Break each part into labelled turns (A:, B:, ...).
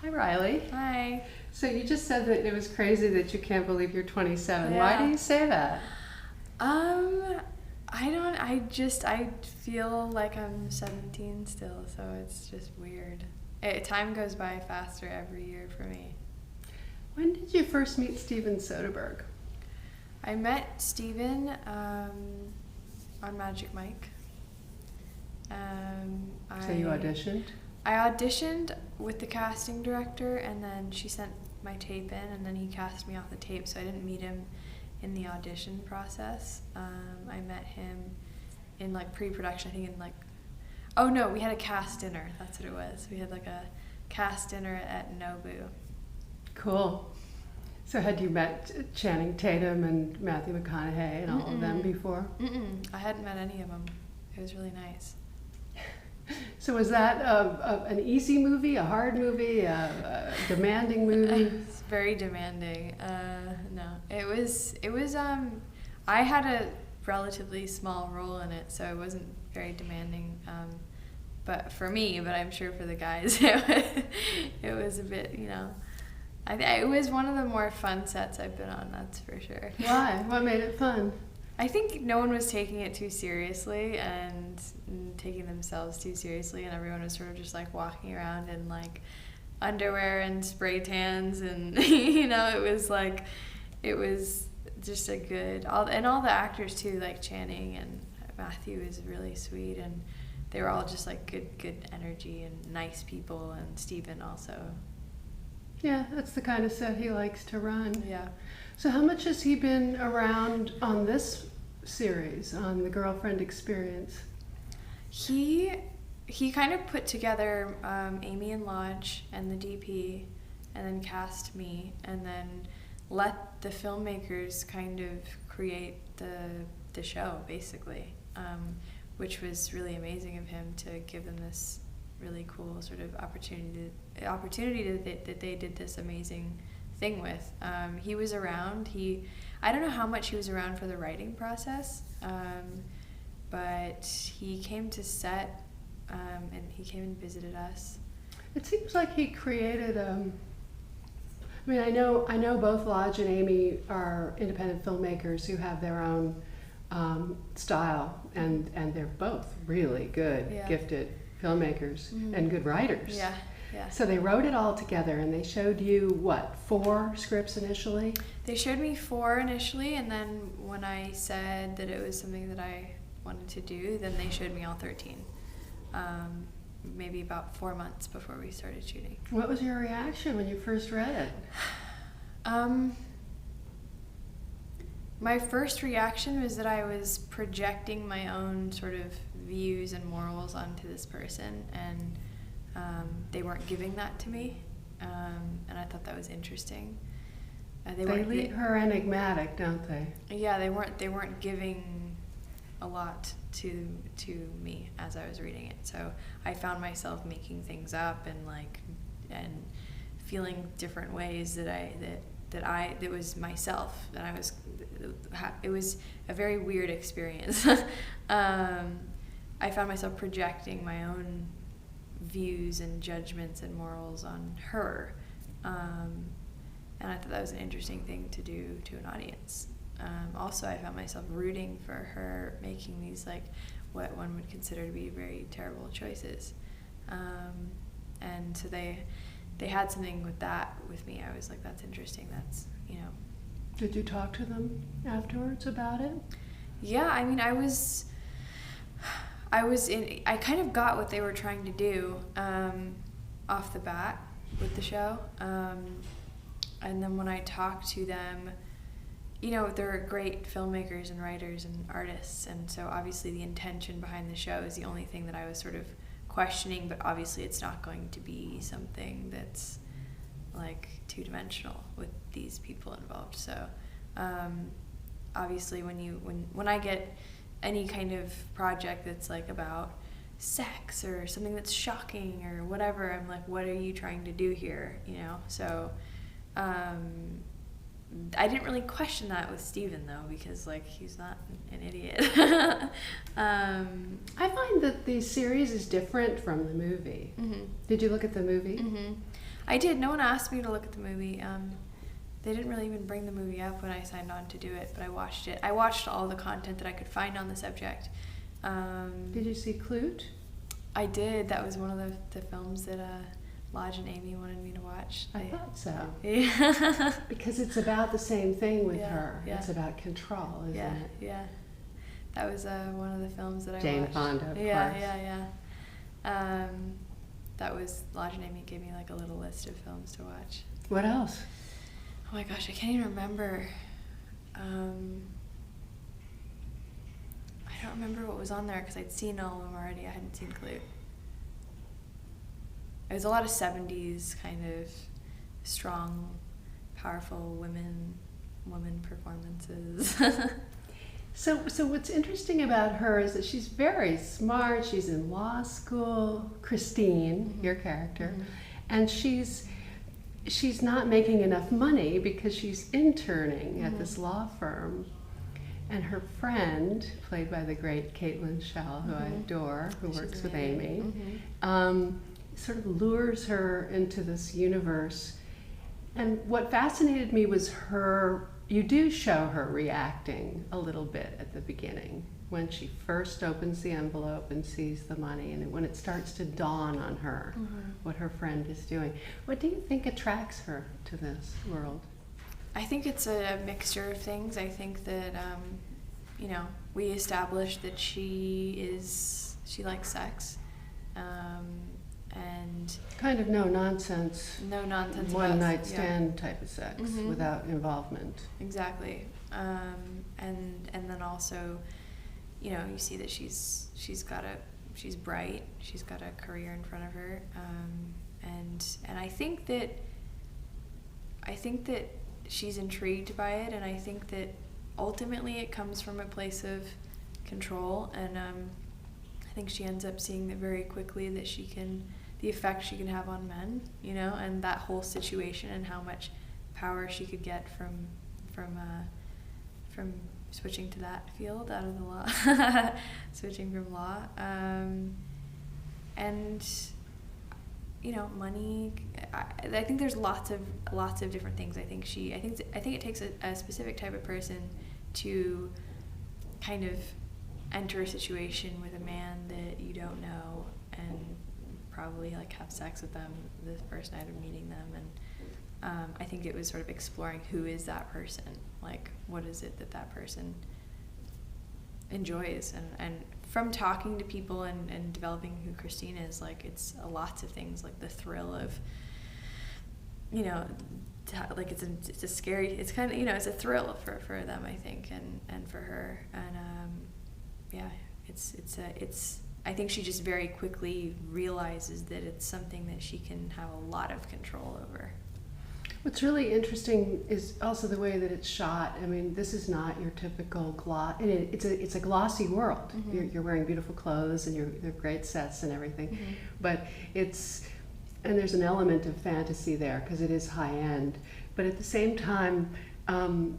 A: Hi, Riley.
B: Hi.
A: So you just said that it was crazy that you can't believe you're 27.
B: Yeah.
A: Why do you say that?
B: I feel like I'm 17 still, so it's just weird. Time goes by faster every year for me.
A: When did you first meet Steven Soderbergh?
B: I met Steven on Magic Mike.
A: So you auditioned?
B: I auditioned with the casting director, and then she sent my tape in, and then he cast me off the tape, so I didn't meet him in the audition process. I met him in like pre-production, I think we had a cast dinner, that's what it was. We had like a cast dinner at Nobu.
A: Cool. So had you met Channing Tatum and Matthew McConaughey and all of them before?
B: I hadn't met any of them. It was really nice.
A: So was that an easy movie, a hard movie, a demanding movie?
B: It's very demanding. No, it was. I had a relatively small role in it, so it wasn't very demanding. But for me, but I'm sure for the guys, it was a bit. It was one of the more fun sets I've been on. That's for sure.
A: Why? What made it fun?
B: I think no one was taking it too seriously and taking themselves too seriously, and everyone was sort of just like walking around in like underwear and spray tans, and it was just a good, all the actors too, like Channing and Matthew is really sweet, and they were all just like good energy and nice people, and Steven also.
A: Yeah, that's the kind of set he likes to run.
B: Yeah.
A: So how much has he been around on this series, on the Girlfriend Experience?
B: He kind of put together Amy and Lodge and the DP, and then cast me, and then let the filmmakers kind of create the show, basically, which was really amazing of him to give them this really cool sort of opportunity that they did this amazing thing with. He was around. I don't know how much he was around for the writing process, but he came to set, and he came and visited us.
A: It seems like he created. I know both Lodge and Amy are independent filmmakers who have their own style, and they're both really good, gifted filmmakers and good writers.
B: Yeah. Yeah.
A: So they wrote it all together, and they showed you, 4 scripts initially?
B: They showed me 4 initially, and then when I said that it was something that I wanted to do, then they showed me all 13. Maybe about 4 months before we started shooting.
A: What was your reaction when you first read it?
B: My first reaction was that I was projecting my own sort of views and morals onto this person, and they weren't giving that to me, and I thought that was interesting.
A: They leave her enigmatic, don't they?
B: Yeah, they weren't giving a lot to me as I was reading it. So I found myself making things up and feeling different ways that was myself, and it was a very weird experience. I found myself projecting my own views and judgments and morals on her, and I thought that was an interesting thing to do to an audience. Also, I found myself rooting for her making these what one would consider to be very terrible choices, and so they had something with me. I was like, that's interesting. That's
A: Did you talk to them afterwards about it?
B: Yeah, I mean, I kind of got what they were trying to do off the bat with the show, and then when I talked to them, they're great filmmakers and writers and artists, and so obviously the intention behind the show is the only thing that I was sort of questioning, but obviously it's not going to be something that's like two-dimensional with these people involved. So obviously when I get any kind of project that's like about sex or something that's shocking or whatever, I'm like, what are you trying to do here? So I didn't really question that with Steven though, because he's not an idiot.
A: I find that the series is different from the movie.
B: Mm-hmm.
A: Did you look at the movie?
B: Mm-hmm. I did. No one asked me to look at the movie. They didn't really even bring the movie up when I signed on to do it, but I watched it. I watched all the content that I could find on the subject.
A: Did you see Clute?
B: I did. That was one of the films that Lodge and Amy wanted me to watch.
A: I thought so.
B: Yeah.
A: Because it's about the same thing with her.
B: Yeah.
A: It's about control, isn't it?
B: Yeah. That was one of the films that I
A: Jane
B: watched.
A: Fonda, of course.
B: Yeah. That was Lodge and Amy gave me like a little list of films to watch.
A: What else?
B: Oh my gosh, I can't even remember. I don't remember what was on there because I'd seen all of them already. I hadn't seen Clue. It was a lot of 70s kind of strong, powerful women performances.
A: So what's interesting about her is that she's very smart. She's in law school, Christine, your character, and she's not making enough money because she's interning at this law firm. And her friend, played by the great Caitlin Schell, who I adore, who works with Amy, sort of lures her into this universe. And what fascinated me was you do show her reacting a little bit at the beginning when she first opens the envelope and sees the money, and when it starts to dawn on her what her friend is doing. What do you think attracts her to this world?
B: I think it's a mixture of things. I think that, we established that she likes sex, and
A: kind of no nonsense one night stand type of sex without involvement.
B: Exactly. And then also, you see that she's bright, she's got a career in front of her, and I think that she's intrigued by it, and I think that ultimately it comes from a place of control, and I think she ends up seeing that very quickly that the effect she can have on men, and that whole situation and how much power she could get from switching to that field out of the law, switching from law, and money. I think there's lots of different things. I think it takes a specific type of person to kind of enter a situation with a man that you don't know and probably like have sex with them the first night of meeting them, and I think it was sort of exploring who is that person, like what is it that person enjoys, and from talking to people and developing who Christine is, like it's lots of things, like the thrill of like it's a scary, it's kind of it's a thrill for them, I think, and for her, and it's I think she just very quickly realizes that it's something that she can have a lot of control over.
A: What's really interesting is also the way that it's shot. I mean, this is not your typical gloss. It's a glossy world. You're wearing beautiful clothes, and they're great sets and everything, but and there's an element of fantasy there because it is high end. But at the same time,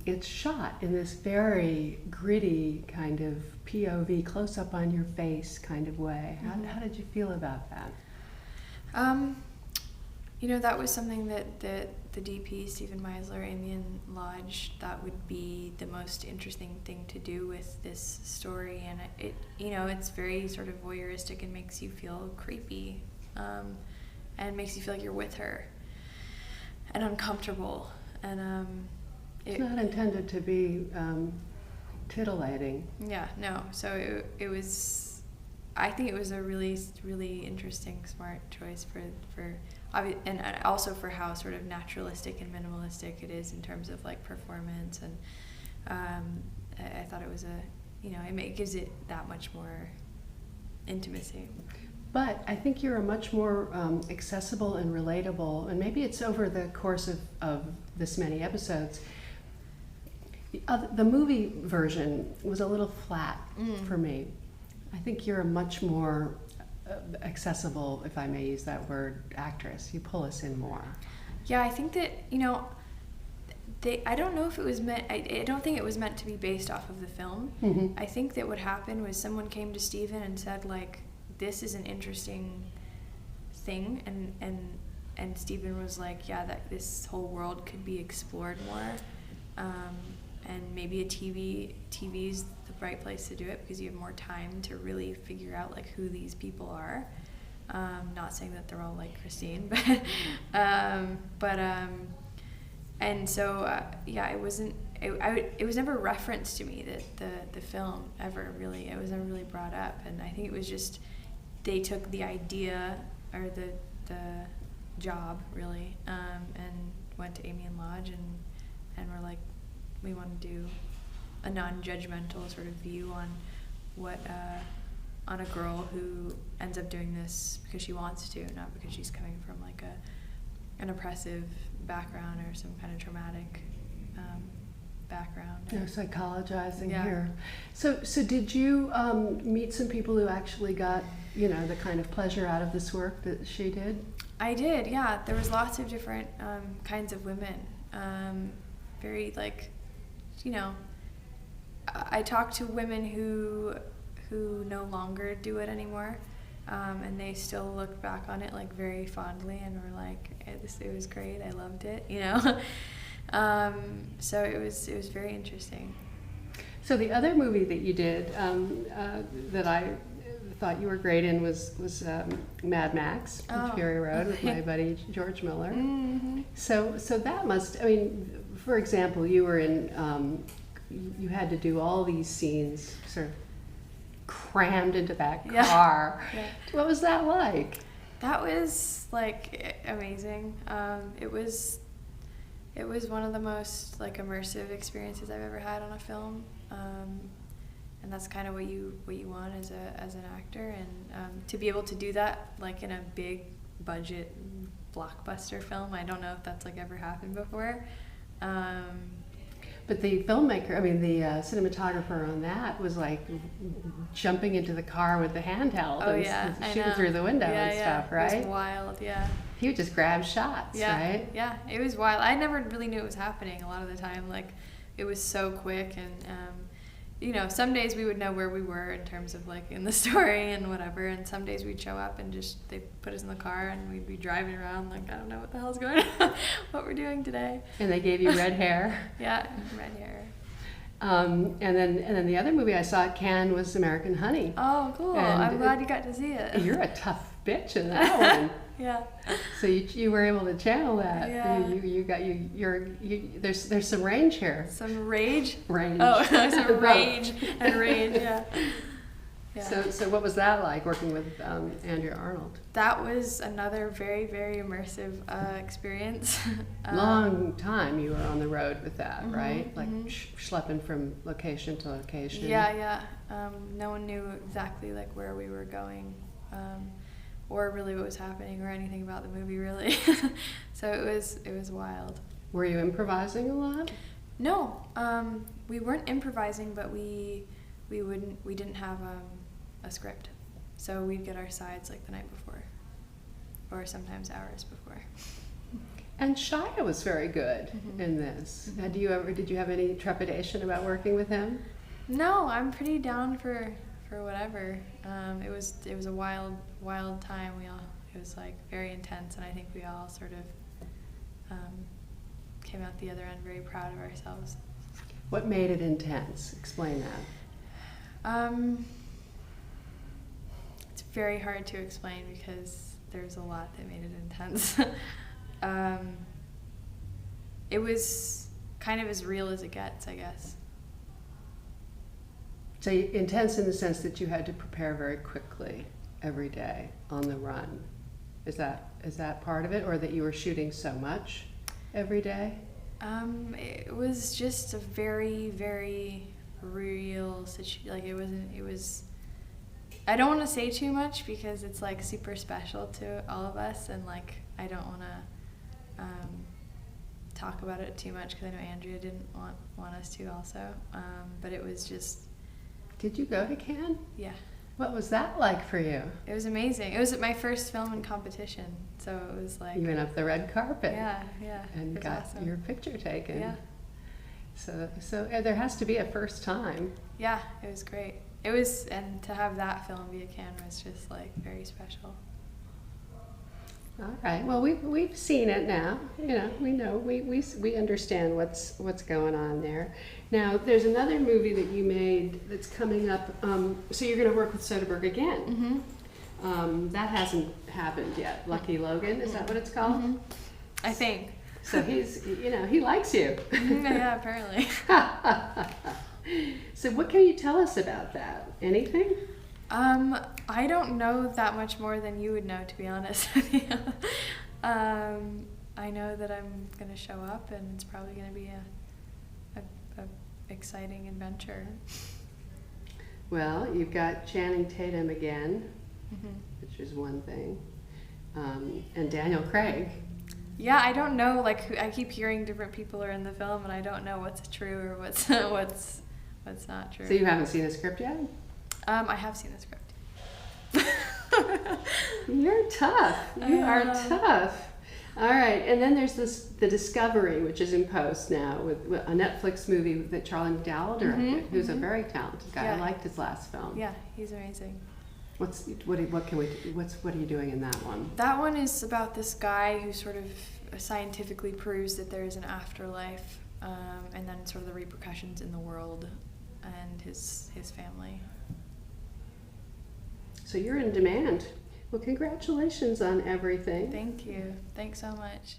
A: it's shot in this very gritty kind of POV, close up on your face kind of way. How did you feel about that?
B: That was something that the DP, Stephen Meisler, Amy and Lodge, thought would be the most interesting thing to do with this story, and it's very sort of voyeuristic and makes you feel creepy, and makes you feel like you're with her, and uncomfortable, and
A: it's not intended to be tittillating.
B: Yeah, no. So it was. I think it was a really, really interesting, smart choice for and also for how sort of naturalistic and minimalistic it is in terms of like performance, and I thought it was it gives it that much more intimacy.
A: But I think you're a much more accessible and relatable, and maybe it's over the course of this many episodes. The movie version was a little flat for me. I think you're a much more accessible, if I may use that word, actress. You pull us in more.
B: Yeah, I think that, I don't know if it was meant, I don't think it was meant to be based off of the film. I think that what happened was someone came to Stephen and said, like, this is an interesting thing, and Stephen was like, yeah, that this whole world could be explored more, and maybe TV's the right place to do it because you have more time to really figure out like who these people are. Not saying that they're all like Christine, but and so yeah, it wasn't. It was never referenced to me that the film ever really. It was never really brought up, and I think it was just they took the idea or the job really, and went to Amy and Lodge and were like, we want to do a non-judgmental sort of view on what on a girl who ends up doing this because she wants to, not because she's coming from like an oppressive background or some kind of traumatic background.
A: No psychologizing
B: Yeah.
A: here. So did you meet some people who actually got, the kind of pleasure out of this work that she did?
B: I did, yeah. There was lots of different kinds of women. Very like, I talked to women who no longer do it anymore, and they still look back on it like very fondly and were like, it was great, I loved it, So it was very interesting.
A: So the other movie that you did that I thought you were great in was Mad Max, Fury Road, with my buddy George Miller.
B: Mm-hmm.
A: So that must, for example, you were in, you had to do all these scenes sort of crammed into that car.
B: Yeah.
A: What was that like?
B: That was like amazing. It was one of the most like immersive experiences I've ever had on a film, and that's kind of what you want as an actor, and to be able to do that like in a big budget blockbuster film. I don't know if that's like ever happened before.
A: But the filmmaker, the cinematographer on that was like jumping into the car with the handheld and shooting through the window and stuff, right?
B: It was wild, yeah.
A: He would just grab shots, right?
B: Yeah, it was wild. I never really knew it was happening a lot of the time. Like, it was so quick, and some days we would know where we were in terms of like in the story and whatever, and some days we'd show up and just they put us in the car and we'd be driving around like, I don't know what the hell's going on, what we're doing today.
A: And they gave you red hair.
B: Yeah, red hair.
A: And then the other movie I saw at Cannes was American Honey.
B: Oh, cool! And I'm glad you got to see it.
A: You're a tough bitch in that one.
B: Yeah.
A: So you were able to channel that.
B: Yeah.
A: There's some range here.
B: Some rage.
A: Range.
B: Oh, some rage and rage. Yeah. Yeah.
A: So what was that like working with Andrea Arnold?
B: That was another very, very immersive experience.
A: Long time you were on the road with that,
B: Mm-hmm,
A: right? Like schlepping from location to location.
B: Yeah. No one knew exactly like where we were going, or really what was happening, or anything about the movie really. So it was wild.
A: Were you improvising a lot?
B: No, we weren't improvising, but we didn't have a script, so we'd get our sides like the night before, or sometimes hours before.
A: And Shia was very good in this.
B: Mm-hmm.
A: Did you have any trepidation about working with him?
B: No, I'm pretty down for whatever. It was a wild time. It was like very intense, and I think we all sort of came out the other end very proud of ourselves.
A: What made it intense? Explain that.
B: It's very hard to explain because there's a lot that made it intense. It was kind of as real as it gets, I guess.
A: So intense in the sense that you had to prepare very quickly every day on the run. Is that part of it, or that you were shooting so much every day?
B: It was just a very, very real situation. Like it was. I don't want to say too much because it's like super special to all of us, and like I don't want to talk about it too much because I know Andrea didn't want us to also. But it was just.
A: Did you go to Cannes?
B: Yeah.
A: What was that like for you?
B: It was amazing. It was my first film in competition, so it was like.
A: You went up the red carpet.
B: Yeah.
A: And got
B: awesome.
A: your picture taken.
B: Yeah.
A: So there has to be a first time.
B: Yeah, it was great. It was, and to have that film be a Cannes was just like very special.
A: All right. Well, we've seen it now. We know we understand what's going on there. Now, there's another movie that you made that's coming up. So you're going to work with Soderbergh again.
B: Mm-hmm.
A: That hasn't happened yet. Lucky Logan, is that what it's called?
B: Mm-hmm. I think.
A: So he's, he likes you.
B: Yeah, apparently.
A: So what can you tell us about that? Anything?
B: I don't know that much more than you would know, to be honest with you. I know that I'm gonna show up, and it's probably gonna be a exciting adventure.
A: Well, you've got Channing Tatum again,
B: Mm-hmm.
A: which is one thing, and Daniel Craig.
B: Yeah, I don't know. Like, I keep hearing different people are in the film, and I don't know what's true or what's not true.
A: So you haven't seen the script yet?
B: I have seen the script.
A: You're tough. You are tough. All right, and then there's The Discovery, which is in post now with a Netflix movie that Charlie McDowell directed, who's a very talented guy.
B: Yeah.
A: I liked his last film.
B: Yeah, he's amazing.
A: What are you doing in that one?
B: That one is about this guy who sort of scientifically proves that there is an afterlife, and then sort of the repercussions in the world and his family.
A: So you're in demand. Well, congratulations on everything.
B: Thank you. Thanks so much.